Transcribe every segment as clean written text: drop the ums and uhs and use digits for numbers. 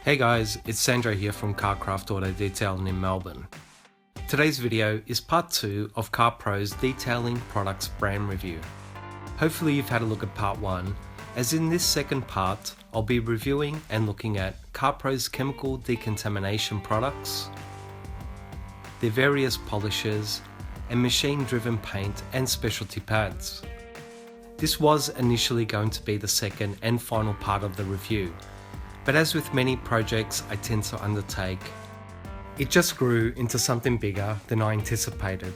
Hey guys, it's Sandro here from Carcraft Auto Detailing in Melbourne. Today's video is part 2 of Carpro's Detailing Products brand review. Hopefully you've had a look at part 1, as in this second part I'll be reviewing and looking at Carpro's chemical decontamination products, their various polishes, and machine-driven paint and specialty pads. This was initially going to be the second and final part of the review, but as with many projects I tend to undertake, it just grew into something bigger than I anticipated.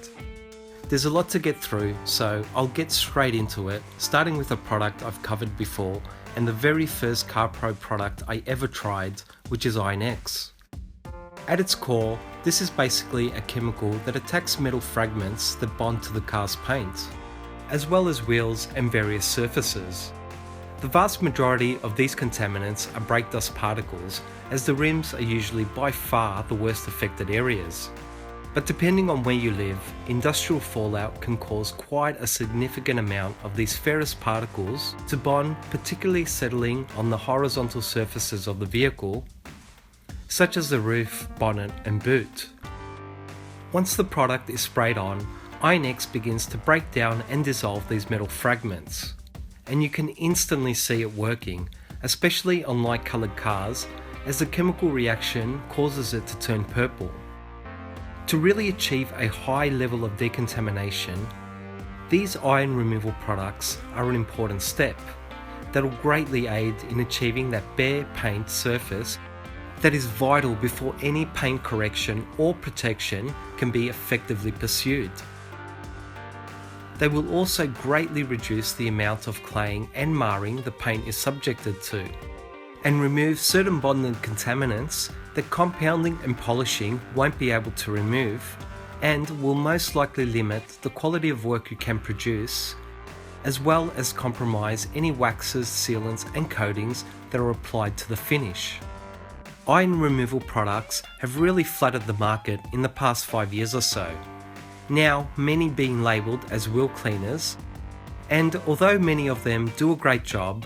There's a lot to get through, so I'll get straight into it, starting with a product I've covered before and the very first Carpro product I ever tried, which is Iron-X. At its core, this is basically a chemical that attacks metal fragments that bond to the car's paint, as well as wheels and various surfaces. The vast majority of these contaminants are brake dust particles, as the rims are usually by far the worst affected areas. But depending on where you live, industrial fallout can cause quite a significant amount of these ferrous particles to bond, particularly settling on the horizontal surfaces of the vehicle, such as the roof, bonnet and boot. Once the product is sprayed on, Iron-X begins to break down and dissolve these metal fragments. And you can instantly see it working, especially on light coloured cars, as the chemical reaction causes it to turn purple. To really achieve a high level of decontamination, these iron removal products are an important step that will greatly aid in achieving that bare paint surface that is vital before any paint correction or protection can be effectively pursued. They will also greatly reduce the amount of claying and marring the paint is subjected to, and remove certain bonded contaminants that compounding and polishing won't be able to remove, and will most likely limit the quality of work you can produce, as well as compromise any waxes, sealants and coatings that are applied to the finish. Iron removal products have really flooded the market in the past 5 years or so, now many being labelled as wheel cleaners, and although many of them do a great job,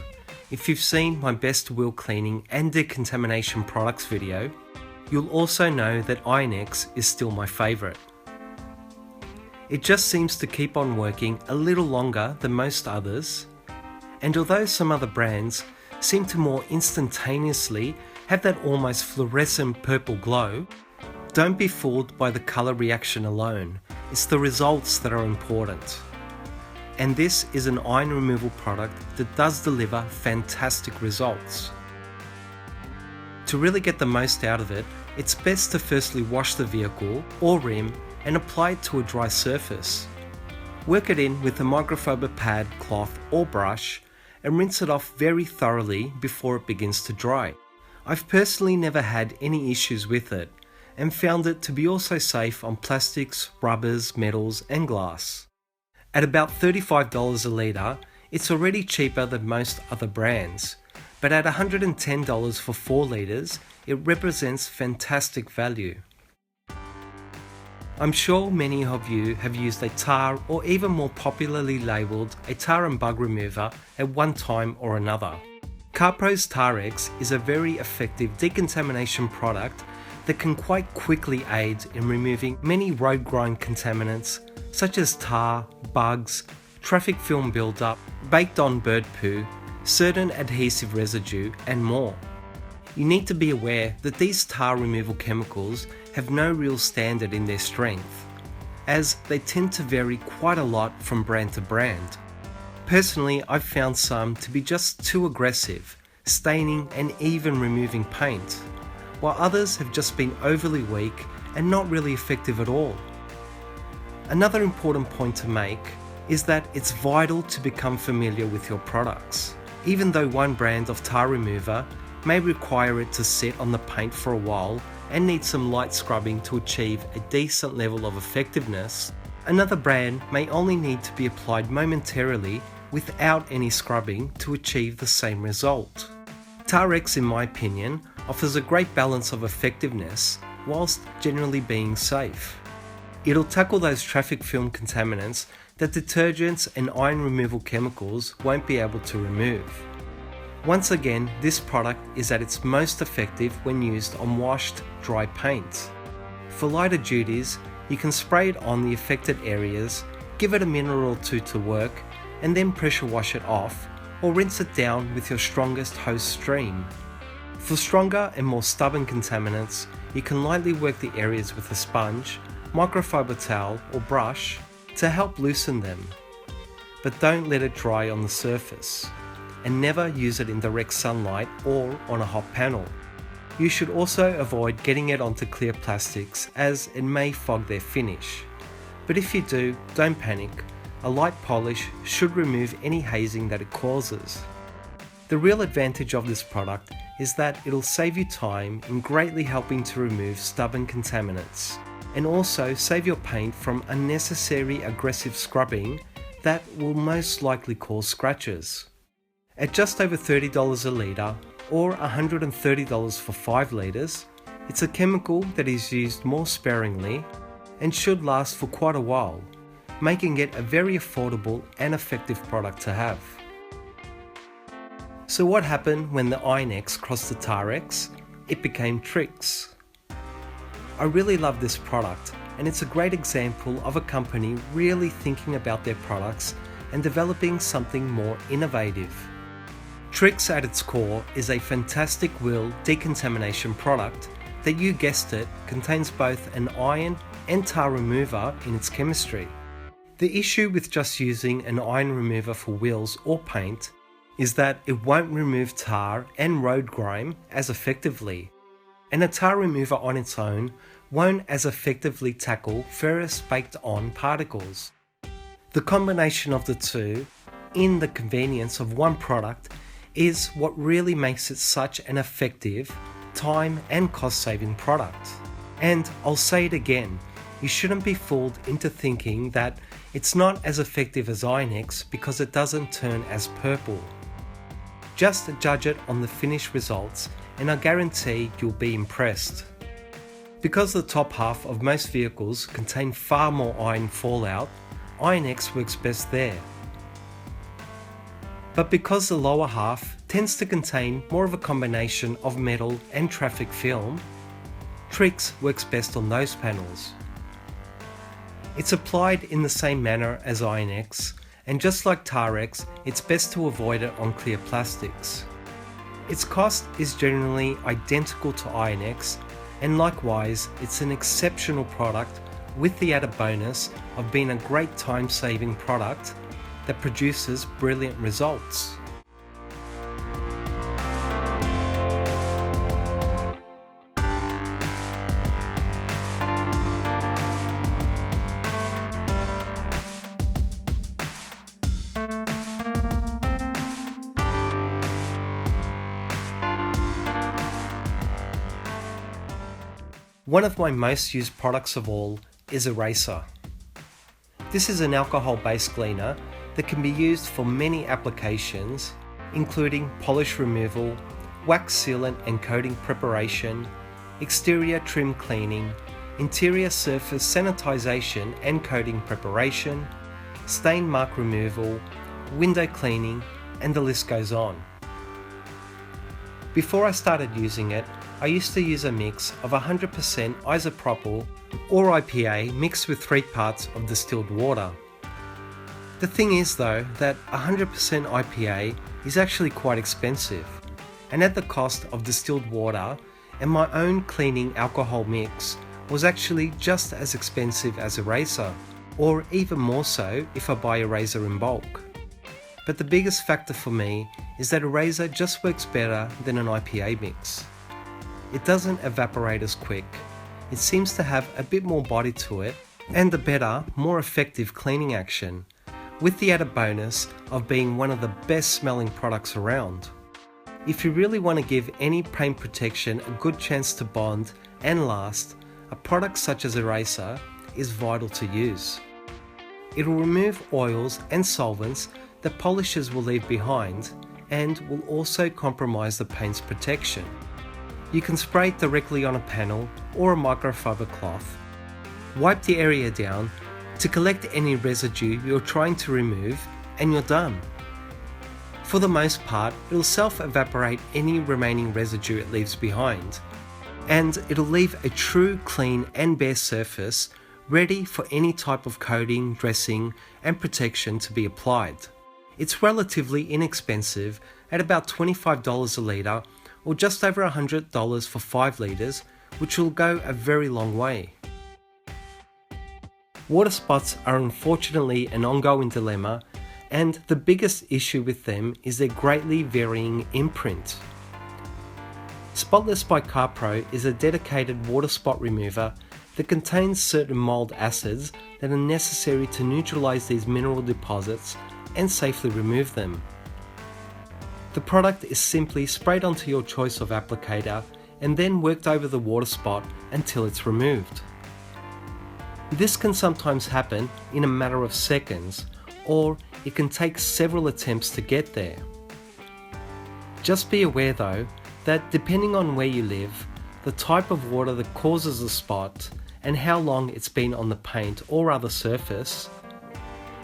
if you've seen my best wheel cleaning and decontamination products video, you'll also know that Iron-X is still my favourite. It just seems to keep on working a little longer than most others, and although some other brands seem to more instantaneously have that almost fluorescent purple glow, don't be fooled by the colour reaction alone, it's the results that are important. And this is an iron removal product that does deliver fantastic results. To really get the most out of it, it's best to firstly wash the vehicle or rim and apply it to a dry surface. Work it in with a microfiber pad, cloth or brush and rinse it off very thoroughly before it begins to dry. I've personally never had any issues with it, and found it to be also safe on plastics, rubbers, metals and glass. At about $35 a litre, it's already cheaper than most other brands, but at $110 for 4 litres, it represents fantastic value. I'm sure many of you have used a tar or even more popularly labelled a tar and bug remover at one time or another. Carpro's Tar-X is a very effective decontamination product that can quite quickly aid in removing many road grind contaminants such as tar, bugs, traffic film buildup, baked on bird poo, certain adhesive residue and more. You need to be aware that these tar removal chemicals have no real standard in their strength, as they tend to vary quite a lot from brand to brand. Personally, I've found some to be just too aggressive, staining and even removing paint, while others have just been overly weak and not really effective at all. Another important point to make is that it's vital to become familiar with your products. Even though one brand of tar remover may require it to sit on the paint for a while and need some light scrubbing to achieve a decent level of effectiveness, another brand may only need to be applied momentarily without any scrubbing to achieve the same result. Tar-X, in my opinion, offers a great balance of effectiveness whilst generally being safe. It'll tackle those traffic film contaminants that detergents and iron removal chemicals won't be able to remove. Once again, this product is at its most effective when used on washed, dry paint. For lighter duties, you can spray it on the affected areas, give it a minute or two to work, and then pressure wash it off, or rinse it down with your strongest hose stream. For stronger and more stubborn contaminants, you can lightly work the areas with a sponge, microfiber towel, or brush to help loosen them. But don't let it dry on the surface, and never use it in direct sunlight or on a hot panel. You should also avoid getting it onto clear plastics, as it may fog their finish. But if you do, don't panic. A light polish should remove any hazing that it causes. The real advantage of this product is that it'll save you time in greatly helping to remove stubborn contaminants, and also save your paint from unnecessary aggressive scrubbing that will most likely cause scratches. At just over $30 a litre, or $130 for 5 litres, it's a chemical that is used more sparingly and should last for quite a while, making it a very affordable and effective product to have. So what happened when the Iron-X crossed the Tar-X? It became Trix. I really love this product, and it's a great example of a company really thinking about their products and developing something more innovative. Trix at its core is a fantastic wheel decontamination product that, you guessed it, contains both an iron and tar remover in its chemistry. The issue with just using an iron remover for wheels or paint is that it won't remove tar and road grime as effectively, and a tar remover on its own won't as effectively tackle ferrous baked on particles. The combination of the two, in the convenience of one product, is what really makes it such an effective, time and cost saving product. And I'll say it again, you shouldn't be fooled into thinking that it's not as effective as Iron-X because it doesn't turn as purple. Just judge it on the finished results and I guarantee you'll be impressed. Because the top half of most vehicles contain far more iron fallout, Iron-X works best there. But because the lower half tends to contain more of a combination of metal and traffic film, Trix works best on those panels. It's applied in the same manner as Iron-X, and just like Tar-X, it's best to avoid it on clear plastics. Its cost is generally identical to Iron-X, and likewise, it's an exceptional product with the added bonus of being a great time-saving product that produces brilliant results. One of my most used products of all is Eraser. This is an alcohol-based cleaner that can be used for many applications, including polish removal, wax sealant and coating preparation, exterior trim cleaning, interior surface sanitization and coating preparation, stain mark removal, window cleaning, and the list goes on. Before I started using it, I used to use a mix of 100% isopropyl or IPA mixed with 3 parts of distilled water. The thing is though that 100% IPA is actually quite expensive, and at the cost of distilled water and my own cleaning alcohol mix was actually just as expensive as Eraser, or even more so if I buy Eraser in bulk. But the biggest factor for me is that Eraser just works better than an IPA mix. It doesn't evaporate as quick, it seems to have a bit more body to it, and a better, more effective cleaning action, with the added bonus of being one of the best smelling products around. If you really want to give any paint protection a good chance to bond and last, a product such as Eraser is vital to use. It will remove oils and solvents that polishers will leave behind, and will also compromise the paint's protection. You can spray it directly on a panel or a microfiber cloth. Wipe the area down to collect any residue you're trying to remove, and you're done. For the most part, it'll self-evaporate any remaining residue it leaves behind, and it'll leave a true clean and bare surface ready for any type of coating, dressing and protection to be applied. It's relatively inexpensive at about $25 a litre or just over $100 for 5 litres, which will go a very long way. Water spots are unfortunately an ongoing dilemma, and the biggest issue with them is their greatly varying imprint. Spotless by Carpro is a dedicated water spot remover that contains certain mold acids that are necessary to neutralize these mineral deposits and safely remove them. The product is simply sprayed onto your choice of applicator and then worked over the water spot until it's removed. This can sometimes happen in a matter of seconds, or it can take several attempts to get there. Just be aware though that depending on where you live, the type of water that causes the spot and how long it's been on the paint or other surface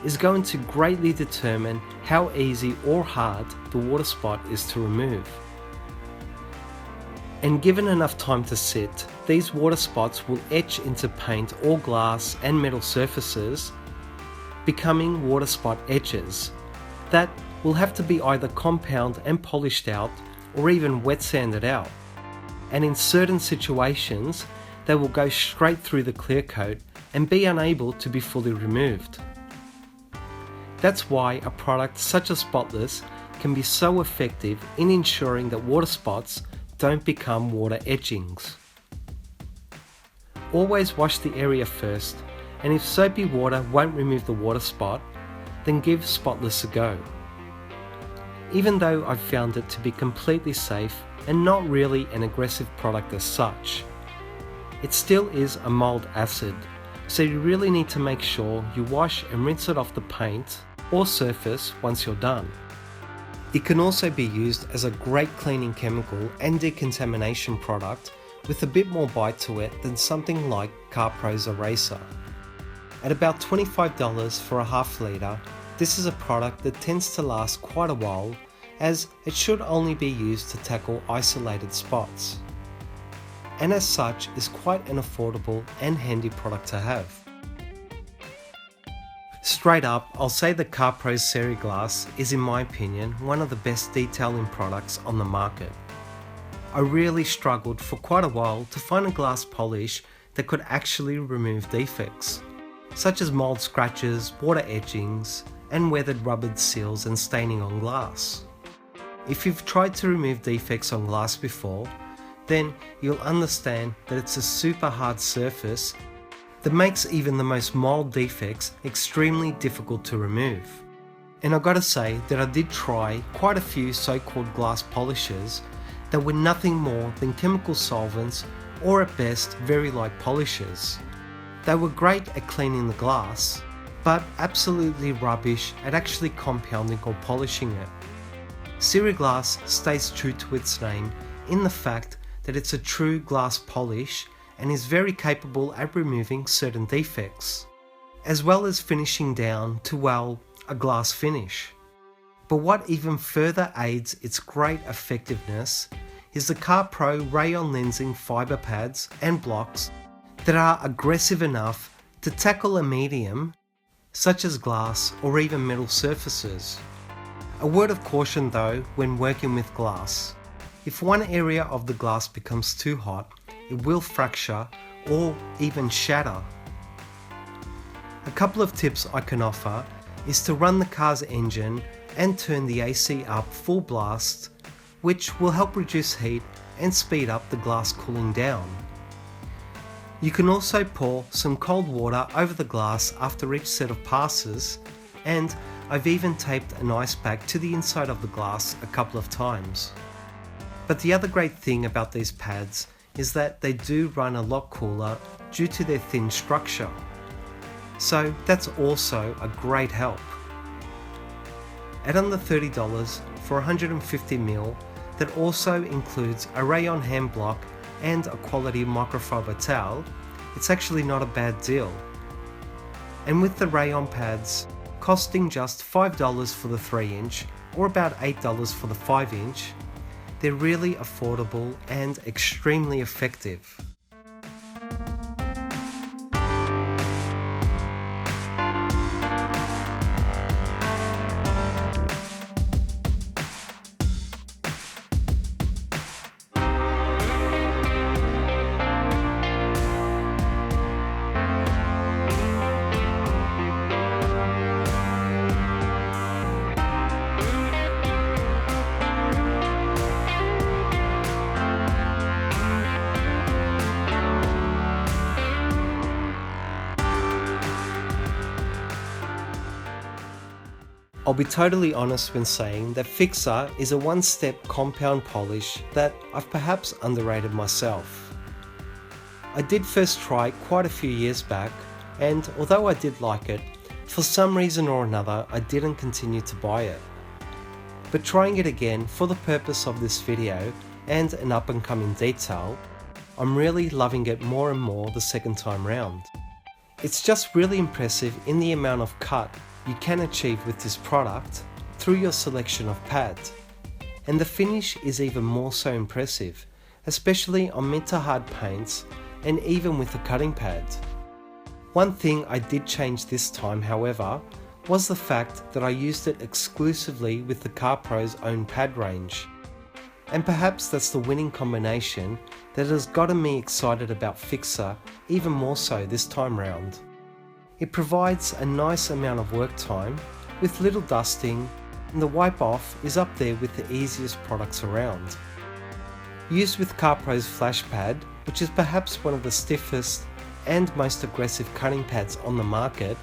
is going to greatly determine how easy or hard the water spot is to remove. And given enough time to sit, these water spots will etch into paint or glass and metal surfaces, becoming water spot etches that will have to be either compound and polished out or even wet sanded out. And in certain situations, they will go straight through the clear coat and be unable to be fully removed. That's why a product such as Spotless can be so effective in ensuring that water spots don't become water etchings. Always wash the area first, and if soapy water won't remove the water spot, then give Spotless a go. Even though I've found it to be completely safe and not really an aggressive product as such, it still is a mold acid, so you really need to make sure you wash and rinse it off the paint or surface once you're done. It can also be used as a great cleaning chemical and decontamination product with a bit more bite to it than something like Carpro's Eraser. At about $25 for a half litre, this is a product that tends to last quite a while, as it should only be used to tackle isolated spots, and as such is quite an affordable and handy product to have. Straight up, I'll say that Carpro's Seriglass is, in my opinion, one of the best detailing products on the market. I really struggled for quite a while to find a glass polish that could actually remove defects, such as mold scratches, water etchings, and weathered rubbered seals and staining on glass. If you've tried to remove defects on glass before, then you'll understand that it's a super hard surface that makes even the most mild defects extremely difficult to remove. And I've got to say that I did try quite a few so-called glass polishes that were nothing more than chemical solvents, or at best very light polishes. They were great at cleaning the glass, but absolutely rubbish at actually compounding or polishing it. Seriglass stays true to its name in the fact that it's a true glass polish and is very capable at removing certain defects, as well as finishing down to, well, a glass finish. But what even further aids its great effectiveness is the Carpro rayon lensing fibre pads and blocks that are aggressive enough to tackle a medium such as glass or even metal surfaces. A word of caution though when working with glass: if one area of the glass becomes too hot, it will fracture or even shatter. A couple of tips I can offer is to run the car's engine and turn the AC up full blast, which will help reduce heat and speed up the glass cooling down. You can also pour some cold water over the glass after each set of passes, and I've even taped an ice pack to the inside of the glass a couple of times. But the other great thing about these pads is that they do run a lot cooler due to their thin structure. So that's also a great help. At under $30 for 150ml, that also includes a rayon hand block and a quality microfiber towel, it's actually not a bad deal. And with the rayon pads costing just $5 for the 3-inch or about $8 for the 5-inch, they're really affordable and extremely effective. I'll be totally honest when saying that Fixer is a one-step compound polish that I've perhaps underrated myself. I did first try it quite a few years back, and although I did like it, for some reason or another I didn't continue to buy it. But trying it again for the purpose of this video and an up and coming detail, I'm really loving it more and more the second time round. It's just really impressive in the amount of cut you can achieve with this product through your selection of pads. And the finish is even more so impressive, especially on mid to hard paints and even with the cutting pad. One thing I did change this time, however, was the fact that I used it exclusively with the Carpro's own pad range. And perhaps that's the winning combination that has gotten me excited about Fixer even more so this time round. It provides a nice amount of work time with little dusting, and the wipe off is up there with the easiest products around. Used with Carpro's flash pad, which is perhaps one of the stiffest and most aggressive cutting pads on the market,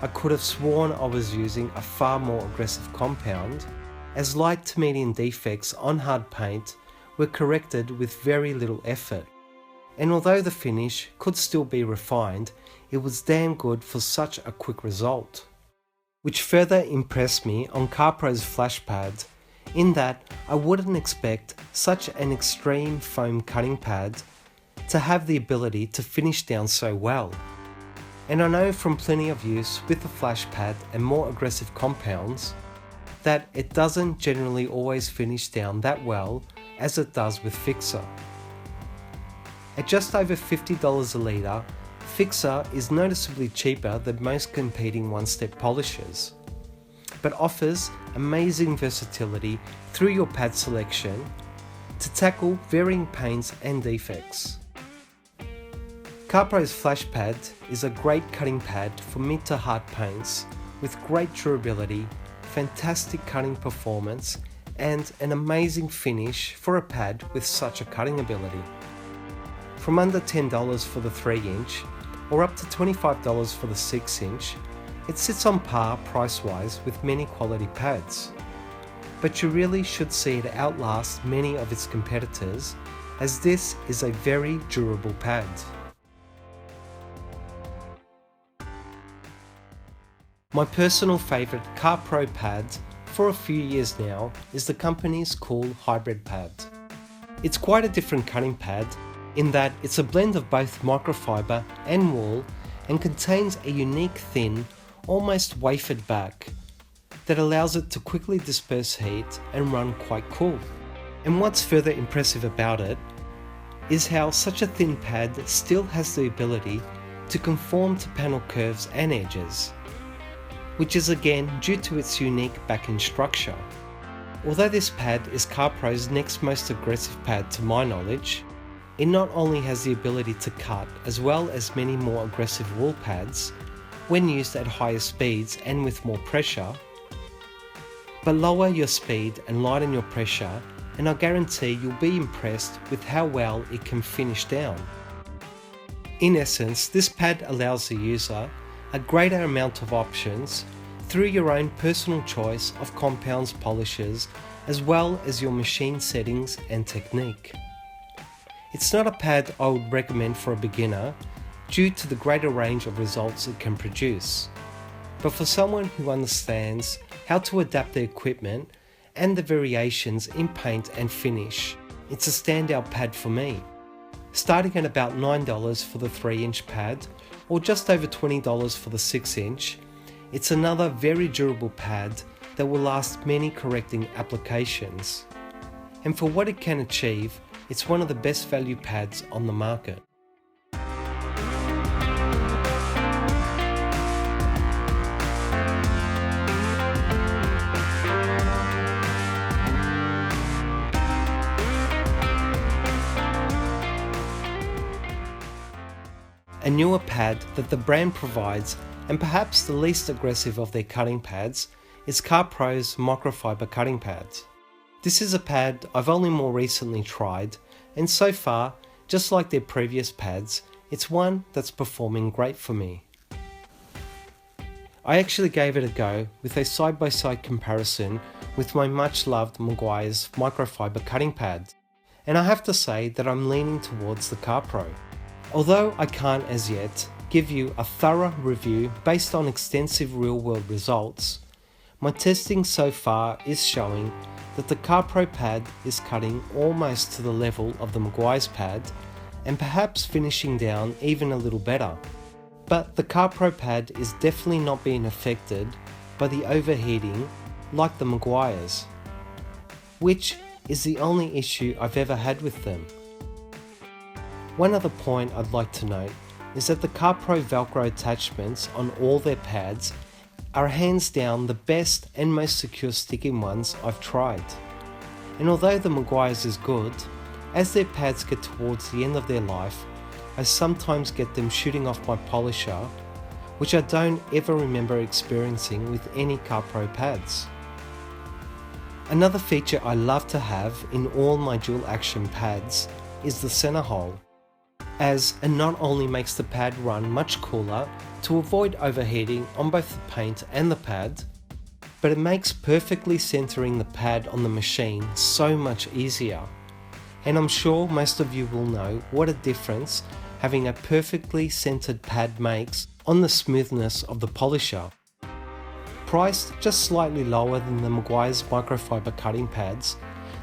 I could have sworn I was using a far more aggressive compound, as light to medium defects on hard paint were corrected with very little effort. And although the finish could still be refined, it was damn good for such a quick result. Which further impressed me on Carpro's flash pads, in that I wouldn't expect such an extreme foam cutting pad to have the ability to finish down so well. And I know from plenty of use with the flash pad and more aggressive compounds that it doesn't generally always finish down that well as it does with Fixer. At just over $50 a litre, Fixer is noticeably cheaper than most competing one-step polishers, but offers amazing versatility through your pad selection to tackle varying paints and defects. Carpro's flash pad is a great cutting pad for mid to hard paints with great durability, fantastic cutting performance, and an amazing finish for a pad with such a cutting ability. From under $10 for the 3-inch or up to $25 for the 6-inch, it sits on par price-wise with many quality pads. But you really should see it outlast many of its competitors, as this is a very durable pad. My personal favourite Carpro pad for a few years now is the company's cool hybrid pad. It's quite a different cutting pad in that it's a blend of both microfiber and wool and contains a unique thin, almost wafered back that allows it to quickly disperse heat and run quite cool. And what's further impressive about it is how such a thin pad still has the ability to conform to panel curves and edges, which is again due to its unique back-end structure. Although this pad is Carpro's next most aggressive pad to my knowledge, it not only has the ability to cut as well as many more aggressive wool pads when used at higher speeds and with more pressure, but lower your speed and lighten your pressure and I guarantee you'll be impressed with how well it can finish down. In essence, this pad allows the user a greater amount of options through your own personal choice of compounds, polishes, as well as your machine settings and technique. It's not a pad I would recommend for a beginner due to the greater range of results it can produce, but for someone who understands how to adapt the equipment and the variations in paint and finish, it's a standout pad for me. Starting at about $9 for the 3-inch pad or just over $20 for the 6-inch, it's another very durable pad that will last many correcting applications. And for what it can achieve, it's one of the best value pads on the market. A newer pad that the brand provides, and perhaps the least aggressive of their cutting pads, is Carpro's microfiber cutting pads. This is a pad I've only more recently tried, and so far, just like their previous pads, it's one that's performing great for me. I actually gave it a go with a side-by-side comparison with my much loved Meguiar's microfiber cutting pad, and I have to say that I'm leaning towards the Carpro. Although I can't as yet give you a thorough review based on extensive real-world results, my testing so far is showing that the Carpro pad is cutting almost to the level of the Meguiar's pad and perhaps finishing down even a little better. But the Carpro pad is definitely not being affected by the overheating like the Meguiar's, which is the only issue I've ever had with them. One other point I'd like to note is that the Carpro Velcro attachments on all their pads are hands down the best and most secure sticking ones I've tried. And although the Meguiar's is good, as their pads get towards the end of their life, I sometimes get them shooting off my polisher, which I don't ever remember experiencing with any Carpro pads. Another feature I love to have in all my dual action pads is the center hole, as it not only makes the pad run much cooler to avoid overheating on both the paint and the pad, but it makes perfectly centering the pad on the machine so much easier. And I'm sure most of you will know what a difference having a perfectly centered pad makes on the smoothness of the polisher. Priced just slightly lower than the Meguiar's microfiber cutting pads,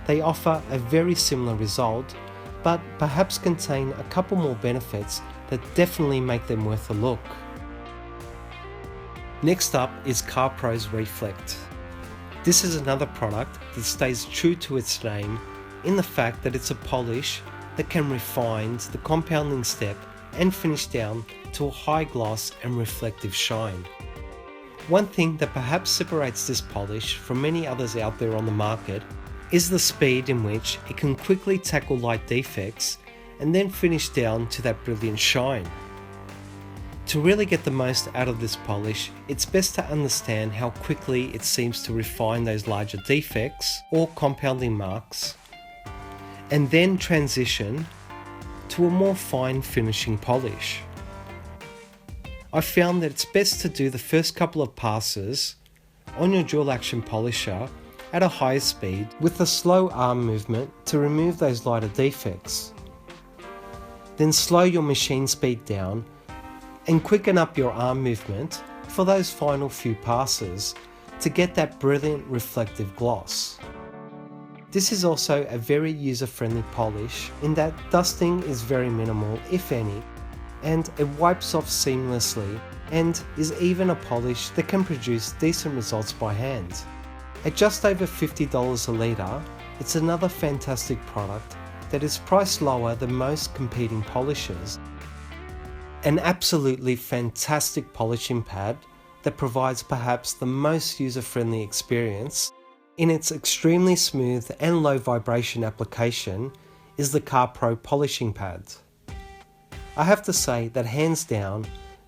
they offer a very similar result, but perhaps contain a couple more benefits that definitely make them worth a look. Next up is Carpro's Reflect. This is another product that stays true to its name in the fact that it's a polish that can refine the compounding step and finish down to a high gloss and reflective shine. One thing that perhaps separates this polish from many others out there on the market is the speed in which it can quickly tackle light defects and then finish down to that brilliant shine. To really get the most out of this polish, it's best to understand how quickly it seems to refine those larger defects or compounding marks, and then transition to a more fine finishing polish. I found that it's best to do the first couple of passes on your dual action polisher at a higher speed with a slow arm movement to remove those lighter defects. Then slow your machine speed down and quicken up your arm movement for those final few passes to get that brilliant reflective gloss. This is also a very user-friendly polish in that dusting is very minimal, if any, and it wipes off seamlessly and is even a polish that can produce decent results by hand. At just over $50 a litre, it's another fantastic product that is priced lower than most competing polishes. An absolutely fantastic polishing pad that provides perhaps the most user-friendly experience in its extremely smooth and low vibration application is the Carpro polishing pad. I have to say that hands down,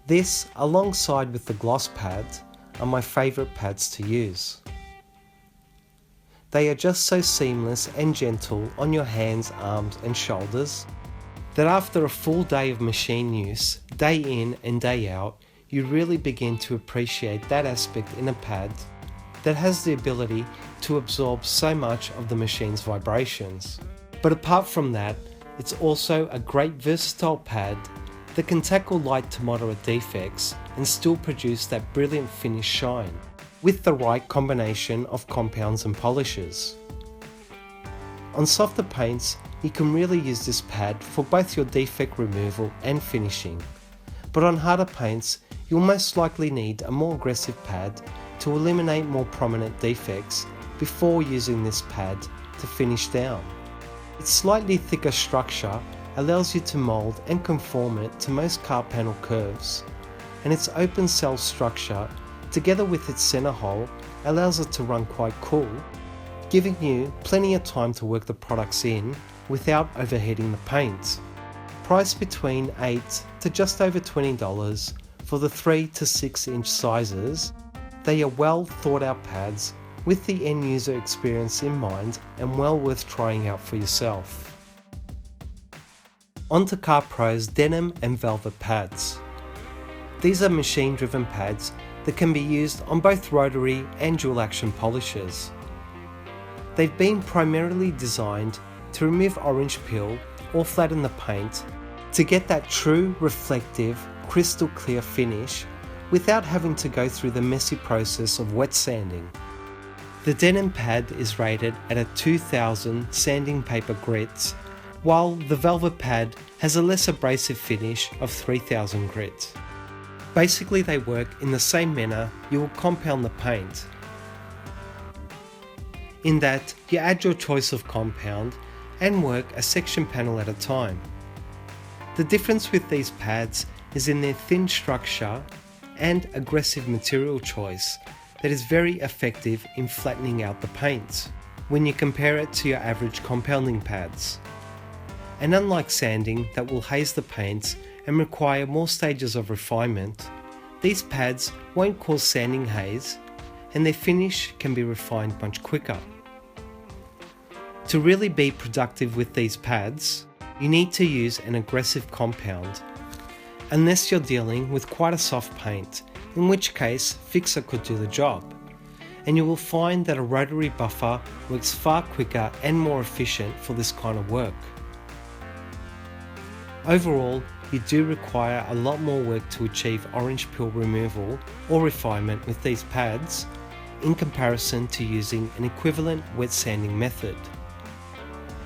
this alongside with the gloss pad are my favourite pads to use. They are just so seamless and gentle on your hands, arms and shoulders that after a full day of machine use, day in and day out, you really begin to appreciate that aspect in a pad that has the ability to absorb so much of the machine's vibrations. But apart from that, it's also a great versatile pad that can tackle light to moderate defects and still produce that brilliant finish shine with the right combination of compounds and polishes. On softer paints, you can really use this pad for both your defect removal and finishing, but on harder paints, you'll most likely need a more aggressive pad to eliminate more prominent defects before using this pad to finish down. Its slightly thicker structure allows you to mould and conform it to most car panel curves, and its open cell structure, together with its centre hole, allows it to run quite cool, giving you plenty of time to work the products in without overheating the paint. Priced between $8 to just over $20 for the 3 to 6 inch sizes, they are well thought out pads with the end user experience in mind and well worth trying out for yourself. On to Carpro's denim and velvet pads. These are machine driven pads that can be used on both rotary and dual action polishers. They've been primarily designed to remove orange peel or flatten the paint to get that true reflective crystal clear finish without having to go through the messy process of wet sanding. The denim pad is rated at a 2000 sanding paper grit, while the velvet pad has a less abrasive finish of 3000 grit. Basically they work in the same manner you will compound the paint, in that you add your choice of compound and work a section panel at a time. The difference with these pads is in their thin structure and aggressive material choice that is very effective in flattening out the paint when you compare it to your average compounding pads. And unlike sanding that will haze the paints and require more stages of refinement, these pads won't cause sanding haze and their finish can be refined much quicker. To really be productive with these pads, you need to use an aggressive compound, unless you're dealing with quite a soft paint, in which case Fixer could do the job, and you will find that a rotary buffer works far quicker and more efficient for this kind of work. Overall, you do require a lot more work to achieve orange peel removal or refinement with these pads in comparison to using an equivalent wet sanding method.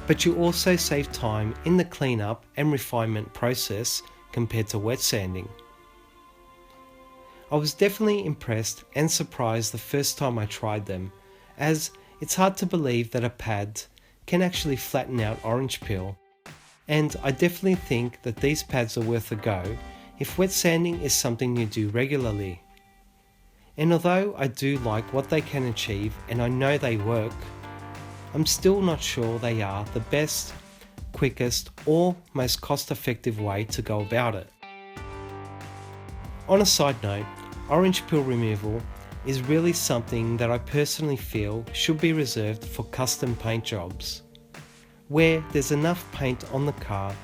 But you also save time in the cleanup and refinement process compared to wet sanding. I was definitely impressed and surprised the first time I tried them, as it's hard to believe that a pad can actually flatten out orange peel, and I definitely think that these pads are worth a go if wet sanding is something you do regularly. And although I do like what they can achieve and I know they work, I'm still not sure they are the best, quickest or most cost-effective way to go about it. On a side note, orange peel removal is really something that I personally feel should be reserved for custom paint jobs, where there's enough paint on the car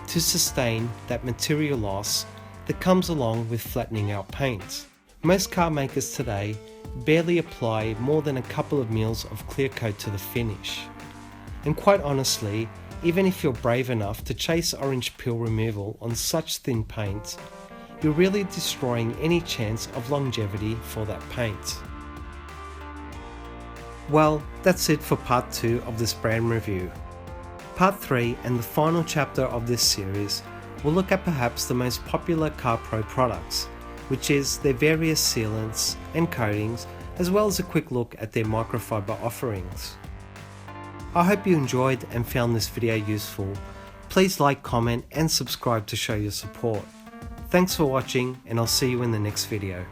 to sustain that material loss that comes along with flattening out paint. Most car makers today barely apply more than a couple of mils of clear coat to the finish. And quite honestly, even if you're brave enough to chase orange peel removal on such thin paint, you're really destroying any chance of longevity for that paint. Well, that's it for part 2 of this brand review. Part 3 and the final chapter of this series will look at perhaps the most popular Carpro products, which is their various sealants and coatings, as well as a quick look at their microfiber offerings. I hope you enjoyed and found this video useful. Please like, comment and subscribe to show your support. Thanks for watching, and I'll see you in the next video.